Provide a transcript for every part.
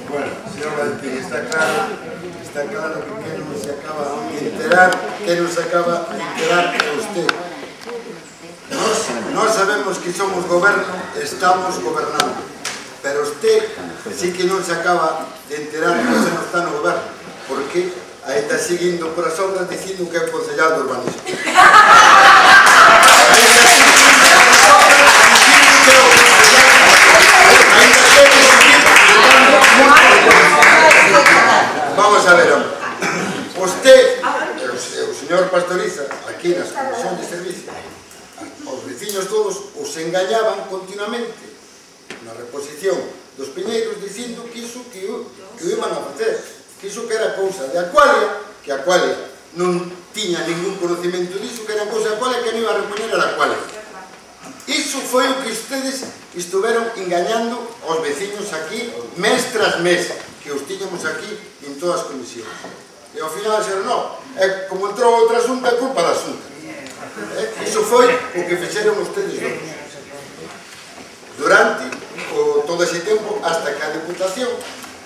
Bueno, señor Valentín, está claro que non se acaba de enterar, é usted. Nós sabemos que somos goberno, estamos gobernando, pero usted sí que non se acaba de enterar que você non está no goberno, porque aí está seguindo por as obras dicindo que é o concejal de urbanismo. Vamos a ver, hombre. Usted, o señor Pastoriza, aquí nas comisión de servicio, os veciños todos os engañaban continuamente na reposición dos piñeiros dicindo que iso que o iban a facer, que iso que era cousa de Aqualia, que Aqualia non tiña ningún conocimento diso, que era cousa de Aqualia, que non iba a repoñer a Aqualia. Iso foi o que ustedes estuveron engañando aos veciños aquí mes tras mes, que os tiñamos aquí en todas as comisións. E ao final dixeron, non, como entrou outra asunta, é culpa da asunta. Iso foi o que fixeron ustedes dos. Durante todo ese tempo, hasta que a Deputación,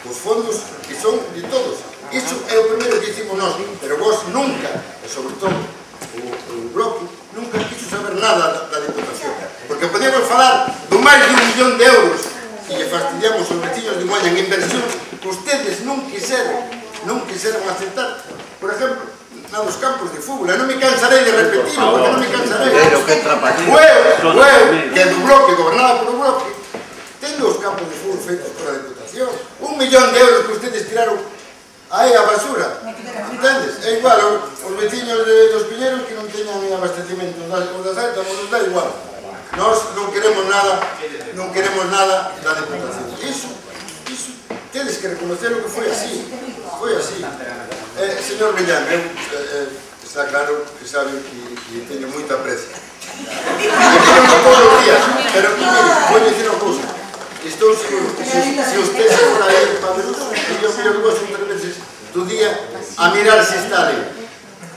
os fondos que son de todos. Iso é o primeiro que hicimos nós, pero vos nunca, e sobre todo o Bloque, nunca quiso saber nada da Deputación. Porque podíamos falar do máis de 1 millón de euros e lle fastidiamos aos veciños de Moaña en inversión que ustedes non quixeron aceptar. Por exemplo, na dos campos de fútbol, non me cansarei de repetirlo, porque non me cansarei. Que do Bloque, gobernada por o Bloque, tendo os campos de fútbol feitos por a Deputación, 1 millón de euros que ustedes tiraron aí a basura, entendes? É igual, os veciños dos Piñeiros que non teñan abastecimento, os da Saeta, nos dá igual. Nós non queremos nada da Deputación. Iso, tedes que reconocer o que foi así. Señor Millán, está claro que sabe que teño moita aprecia. Teño todos os días, pero vou dicir unha cousa. Estou seguro que se usted se for aí para ver, eu miro que vos 3 veces do día a mirar se está ali.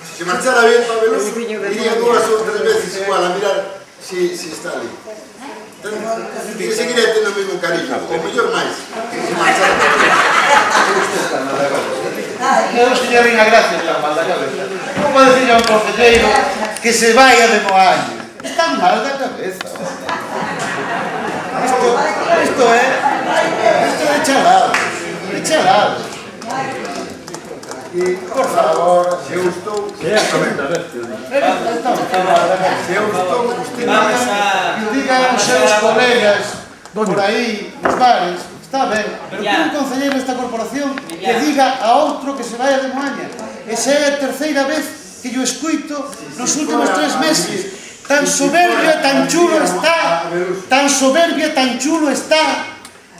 Se marchara bien para Veloso, iría 2 ou 3 veces igual a mirar se está ali. Que seguiré tendo o mesmo cariño, ou mellor máis. Eu, señorín, a gracia está mal da cabeza. Como decir a un concelleiro que se vaya de Moaña? Está mal da cabeza. Isto é chalado. E, por favor, se eu estou... Se eu estou... Que digan os seus colegas por aí, nos bares, está ben, pero que un concelleiro desta corporación que diga a outro que se vaya de Moaña. Esa é a terceira vez que yo escuito nos últimos 3 meses. Tan soberbia, tan chulo está,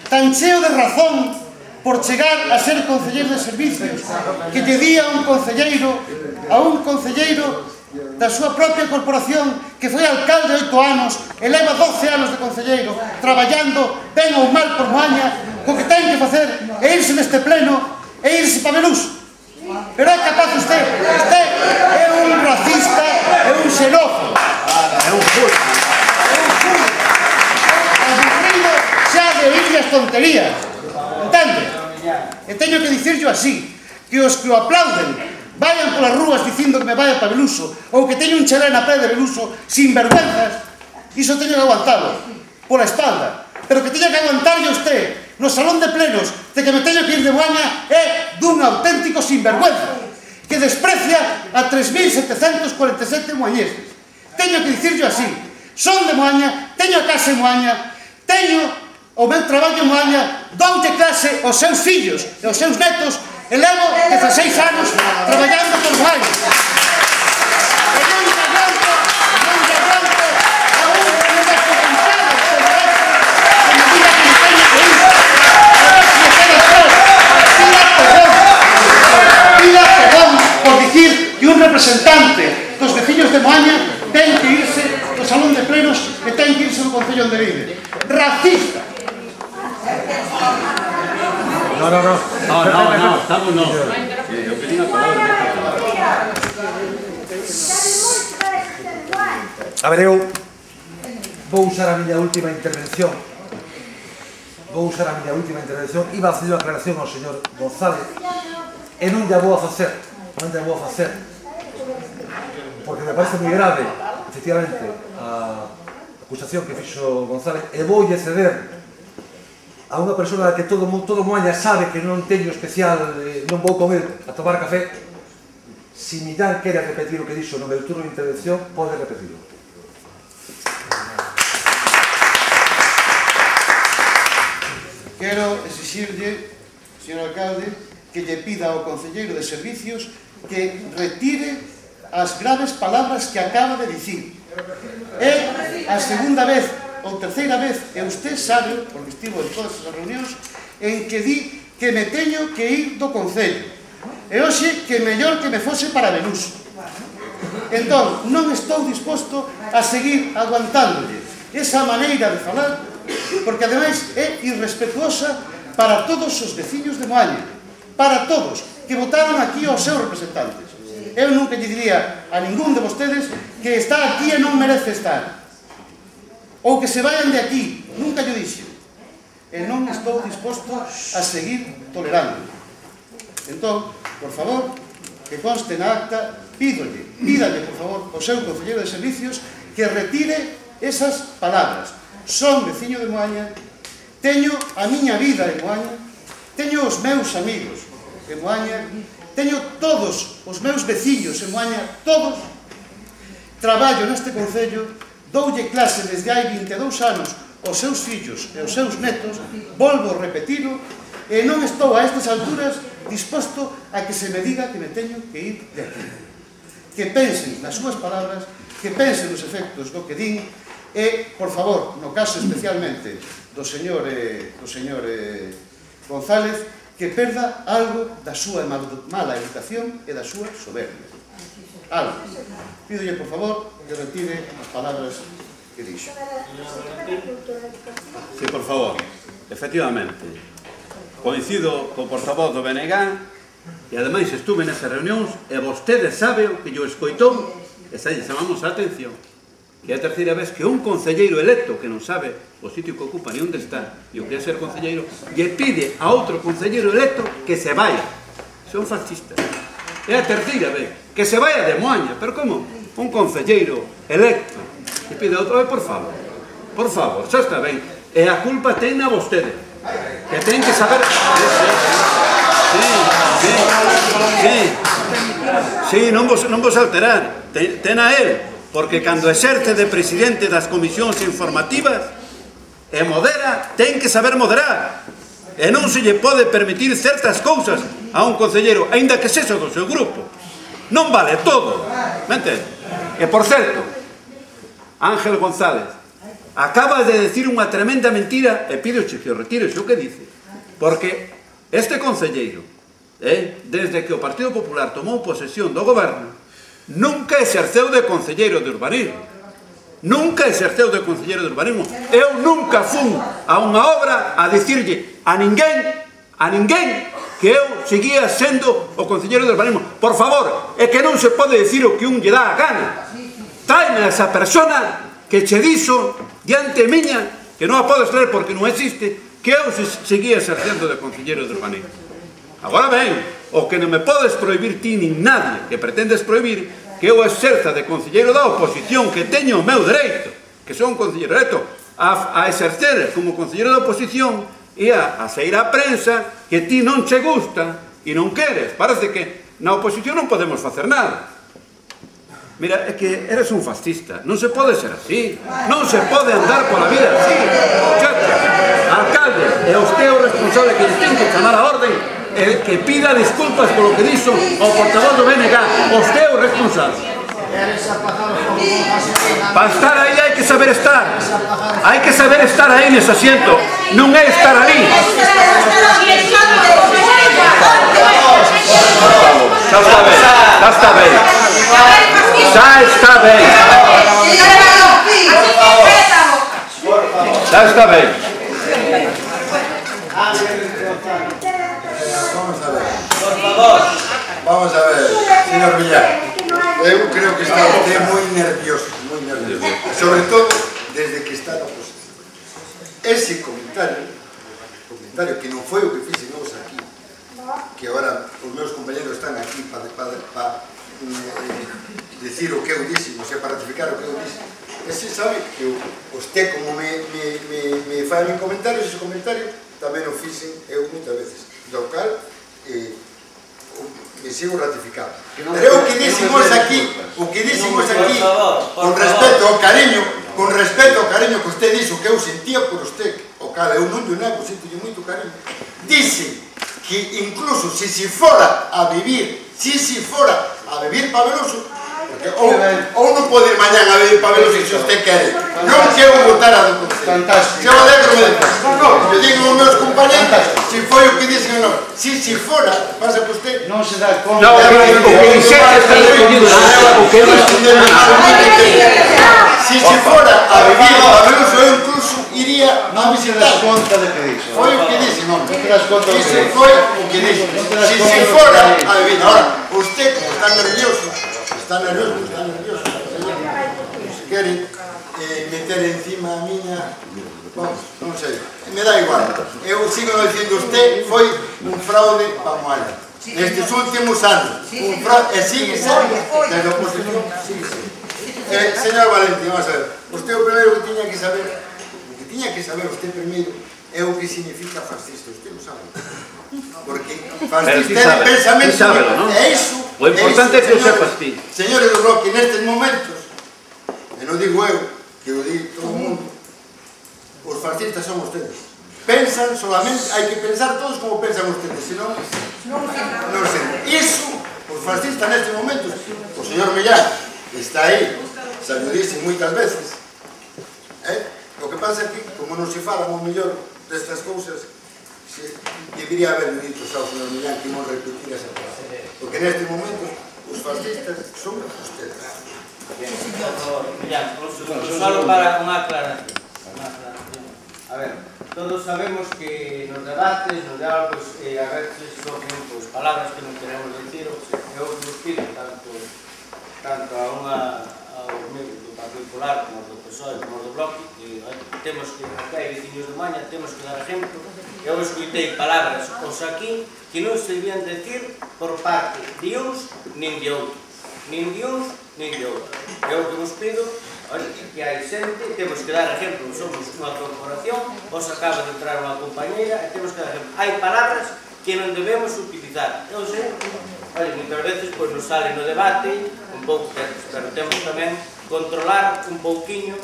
tan cheo de razón por chegar a ser concelleiro de servicios, que lle di a un concelleiro da súa propia corporación que foi alcalde 8 anos e leva 12 anos de concelleiro traballando ben ou mal por Moaña, o que ten que facer é irse neste pleno e irse para Veloso. Pero é capaz usted é un racista, é un xenófobo, é un furo, aburrido xa de oír as tonterías, entende? E teño que dicirlo así, que os que o aplauden vayan polas rúas dicindo que me vaya para Veloso ou que teño un chalé na praia de Veloso sin vergüenzas, iso teño que aguantalo pola espalda, pero que teña que aguantarlle usted no salón de plenos de que me teño que ir de Moaña é dun auténtico sinvergüenza que desprecia a 3.747 moañeses. Teño que dicirlo así, son de Moaña, teño a casa en Moaña, teño o meu traballo en Moaña, doulle clase aos seus fillos e aos seus netos e levo 16 anos traballando por Moaña. E non lle aguanto a un que me deixe cansado que me diga que me teño que ir. A ver se me queda claro. Pida perdón por dicir que un representante dos veciños de Moaña ten que irse do salón de plenos e ten que irse do Concello de Lide. Racista. No, estamos no. Eu pedí unha palabra. A ver, eu vou usar a miña última intervención vou usar a miña última intervención, iba a facer unha aclaración ao señor González, e non lla vou a facer, porque me parece moi grave, efectivamente, a acusación que fixo González, e voulle ceder a unha persona que todo Moaña sabe que non teño especial, non vou con él a tomar café. Si Millán quere repetir o que dixo no meu turno de intervención, pode repetirlo. Quero exixirlle, señor alcalde, que lle pida ao concelleiro de servicios que retire as graves palabras que acaba de dicir. É a segunda vez ou terceira vez, e usted sabe, porque estivo en todas as reunións, en que di que me teño que ir do concello. E hoxe que mellor que me fose para Beluso. Entón, non estou disposto a seguir aguantándolle esa maneira de falar, porque ademais é irrespetuosa para todos os veciños de Moaña, para todos, que votaron aquí aos seus representantes. Eu nunca lle diría a ningún de vostedes que está aquí e non merece estar, ou que se vayan de aquí, nunca lle dixo. E non estou disposto a seguir tolerando. Entón, por favor, que conste na acta, pídalle, por favor, ao seu concelleiro de servicios que retire esas palabras. Son veciño de Moaña, teño a miña vida en Moaña, teño os meus amigos en Moaña, teño todos os meus veciños en Moaña, todos. Traballo neste concello, doulle clase desde hai 22 anos aos seus fillos e aos seus netos, volvo a repetilo, e non estou a estas alturas disposto a que se me diga que me teño que ir de aquí. Que pensen nas súas palabras, que pensen nos efectos do que din, e, por favor, no caso especialmente do señor González, que perda algo da súa mala educación e da súa soberbia. Algo. Pídolle, por favor, que retire as palabras que dixo. Sí, por favor. Efectivamente. Coincido co portavoz do BNG e ademais estuve nesas reunións e vostede sabe o que yo escoitou e xa lle chamamos a atención que é a terceira vez que un concelleiro electo que non sabe o sitio que ocupa ni onde está e o que é ser concelleiro lle pide a outro concelleiro electo que se vaya. Son fascistas. É a terceira vez que se vaya de Moaña. Pero como? Un concelleiro electo lle pide a outro, por favor, xa está ben. E a culpa ten a vostede, que ten que saber... Sí, non vos alterar, ten a él, porque cando exerce de presidente das comisións informativas e modera, ten que saber moderar, e non se lle pode permitir certas cousas a un concelleiro, aínda que sexa do seu grupo. Non vale todo, me entende? E por certo, Ángel González acaba de decir unha tremenda mentira e pido que o retire xo que dice, porque este concelleiro, desde que o Partido Popular tomou posesión do goberno, nunca exerceu de concelleiro de urbanismo. Nunca exerceu de concelleiro de urbanismo. Eu nunca fun a unha obra a dicirlle a ninguén que eu seguía sendo o concelleiro de urbanismo. Por favor, é que non se pode dicir o que un lle dá a gana. Traime a esa persona que che dixo diante miña, que non a podes ler porque non existe, que eu seguía exercendo de concelleiro de urbanismo. Agora ben, o que non me podes prohibir ti nin nadie que pretendes prohibir que eu exerza de concelleiro da oposición, que teño o meu dereito, que son un concelleiro electo, a exercer como concelleiro da oposición e a sair á prensa que ti non che gusta e non queres. Parece que na oposición non podemos facer nada. Mira, é que eres un fascista, non se pode ser así, non se pode andar pola vida así. Alcalde, é usted o responsable que lle ten que chamar a orden e que pida disculpas polo que dixo ao portavoz do BNG, usted é o responsable. Para estar aí hai que saber estar aí nese asiento, non é estar ali. Xa está ben. Vamos a ver, señor Villar. Eu creo que está usted moi nervioso, sobre todo desde que está na oposición. Ese comentario comentario que non foi o que fixen nós aquí, que agora os meus compañeros están aquí para decir o que eu dixen, ou sea, para ratificar o que eu dixen. Ese sabe que usted, como me fai a min comentarios, ese comentario tamén o fixen eu moitas veces, do cal me sigo ratificado. Pero o que dixemos aquí, con respecto ao cariño, que usted dixo que eu sentía por usted, o cal eu non lle nego, sinto moito cariño, dice que incluso se fora a vivir para Beluso, ou non pode ir mañán a vivir para Beluso se usted quere, non quero votar a do Concello. Se o alegro me digo aos meus compañeros se foi o que dicen ou non. Se fora, pasa que usted non se dá conta. No, o que dixete está recollido, o que se fora a vivir para Beluso, eu incluso iría a visitar. Non te das conta de que dixo. Foi o que dixen, non. Non te das conta de que dixo. Foi o que dixen. Se fora a vivir. Ahora, usted, como está nervioso, se quere meter encima a miña, vamos, non sei, me dá igual. Eu sigo dicindo, usted foi un fraude para Moaña nestes últimos anos, un fraude, e sigue sendo, desde a oposición, sigue sendo. Señor Valentín, vamos a ver, usted o primeiro que tiña que saber usted primeiro é o que significa fascista, usted non sabe. Porque fascista é de pensamento, é iso. O importante é que o sepas ti. Señores do Bloque, nestes momentos, e non digo eu, que o di todo o mundo, os fascistas son ustedes. Pensan solamente, hai que pensar todos como pensan ustedes, senón non sei. Iso, os fascistas nestes momentos, o señor Millán, está aí, saludísimo moitas veces, o que pasa é que, como non se falan o mellor destas cousas, debería haber dito xa o señor Millán que non repetir esa cosa, porque nestes momentos os fascistas son ustedes. Millán, solo para unha aclaración. A ver, todos sabemos que nos debates, nos diálogos, a veces son palabras que non queremos decir, eu vos pido tanto ao medio do Partido Popular como do PSOE como do Bloque, que temos que, aquí veciños de Maña, temos que dar exemplo. Eu escoitei palabras os aquí que non se debían decir por parte de uns nin de outros. Nin de uns nin de outros. Eu que vos pido, que hai xente, temos que dar exemplo, somos unha corporación, vos acaba de entrar unha compañeira, e temos que dar exemplo. Hai palabras que non debemos utilizar. Eu sei, muitas veces nos sale no debate un pouco, pero temos tamén controlar un pouquiño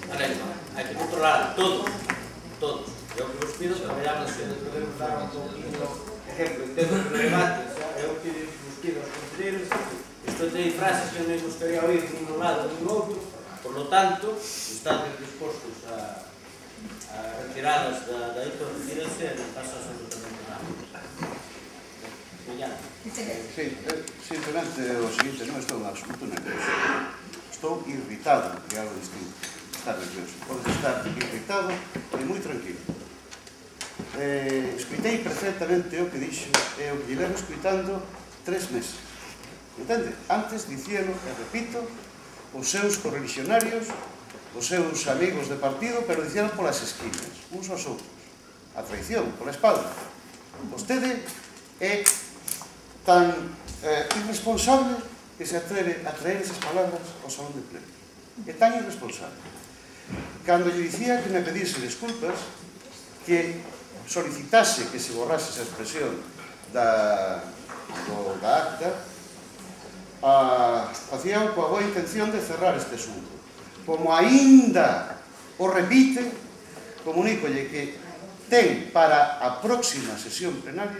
a lengua. Hai que controlar todos. Eu que vos pido, traballamos que podemos dar un pouquinho exemplo, en temas de debate, eu que vos pido aos conselleiros, estou de frases que non me gustaría oír nin un lado nin outro, por lo tanto, están dispostos a retiradas da autorresidencia e non pasa absolutamente nada. Sí, simplemente o seguinte, non estou en absoluto nervioso. Estou irritado, que é algo distinto. Estar nervioso. Podes estar irritado e moi tranquilo. Escoitei perfectamente o que dixo e o que lle levo escoitando 3 meses. Entende? Antes dicíalo, e repito, os seus correligionarios, os seus amigos de partido, pero dicíalo polas esquinas, uns aos outros. A traición, pola espalda. Vostede é tan irresponsable que se atreve a traer esas palabras ao salón de pleno. É tan irresponsable. Cando lle dicía que me pedise desculpas, que solicitase que se borrase esa expresión da acta, facía coa boa intención de cerrar este asunto. Como aínda o repite, comunícolle que ten para a próxima sesión plenaria,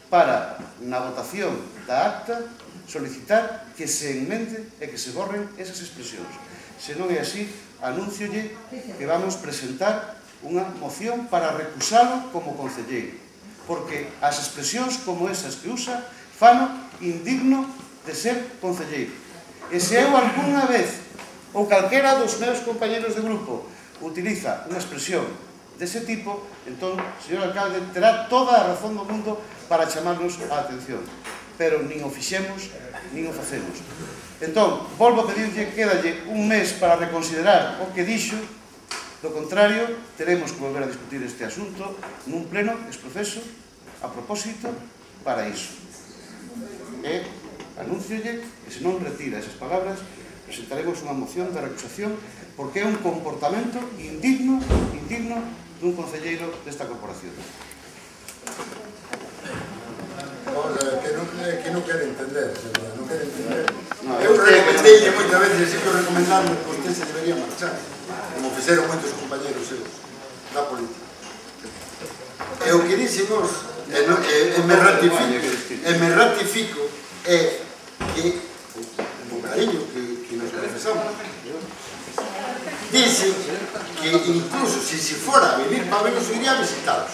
para, na votación da acta, solicitar que se enmende e que se borren esas expresións. Se non é así, anúnciolle que vamos presentar unha moción para recusalo como concelleiro, porque as expresións como esas que usa fano indigno de ser concelleiro. E se eu algunha vez, ou calquera dos meus compañeros de grupo, utiliza unha expresión dese tipo, entón, señor alcalde, terá toda a razón do mundo para chamarnos a atención. Pero nin o fixemos, nin o facemos. Entón, volvo a pedirlle, quédalle un mes para reconsiderar o que dixo, Do contrario, teremos que volver a discutir este asunto nun pleno exproceso a propósito para iso. E anúnciolle que se non retira esas palabras, presentaremos unha moción de recusación porque é un comportamento indigno dun concelleiro desta corporación. Vamos a ver, que non quere entender, non quere entender. Eu recomendei moitas veces, e sigo recomendando que usted se debería marchar, como fixeron moitos compañeros seus da política. E o que dixemos, e me ratifico, é que o cariño que nos confesamos, dicen que incluso se fora a vivir para Belos iría a visitaros.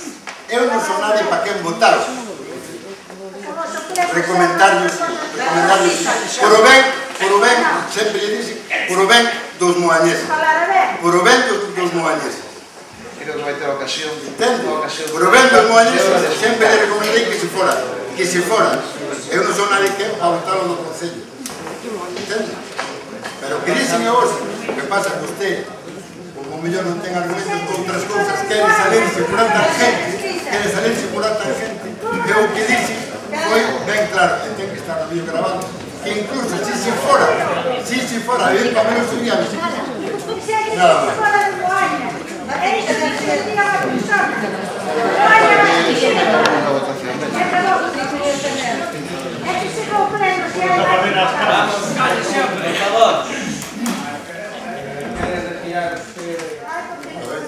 Eu non son nadie para quen votar. Recomendarlos, por o ben, sempre lle dicen, por o ben dos moañeses. Por o ben dos moañeses. Creo que vai ter ocasión. Entende? Por o ben dos moañeses, sempre lle recomendei que se fora. Que se fora. Eu non son nadie que para votar no Concello. Entende? Pero que dicen a vos, que pasa que usted, como mellor non ten argumentos con outras cousas, quere salirse por alta gente, e o que dicen foi ben claro, e ten que estar no vídeo grabado, que incluso se fora a vivir para menos un día nada máis.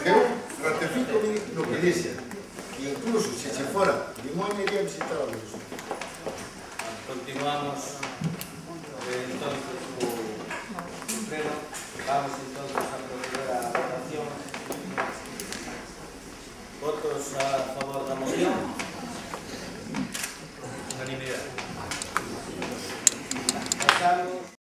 Eu ratifico lo que dice, que incluso se fora, Limón iría a visitar a los. Continuamos entonces o pleno. Vamos entonces a proceder a votación. Votos a favor da moción.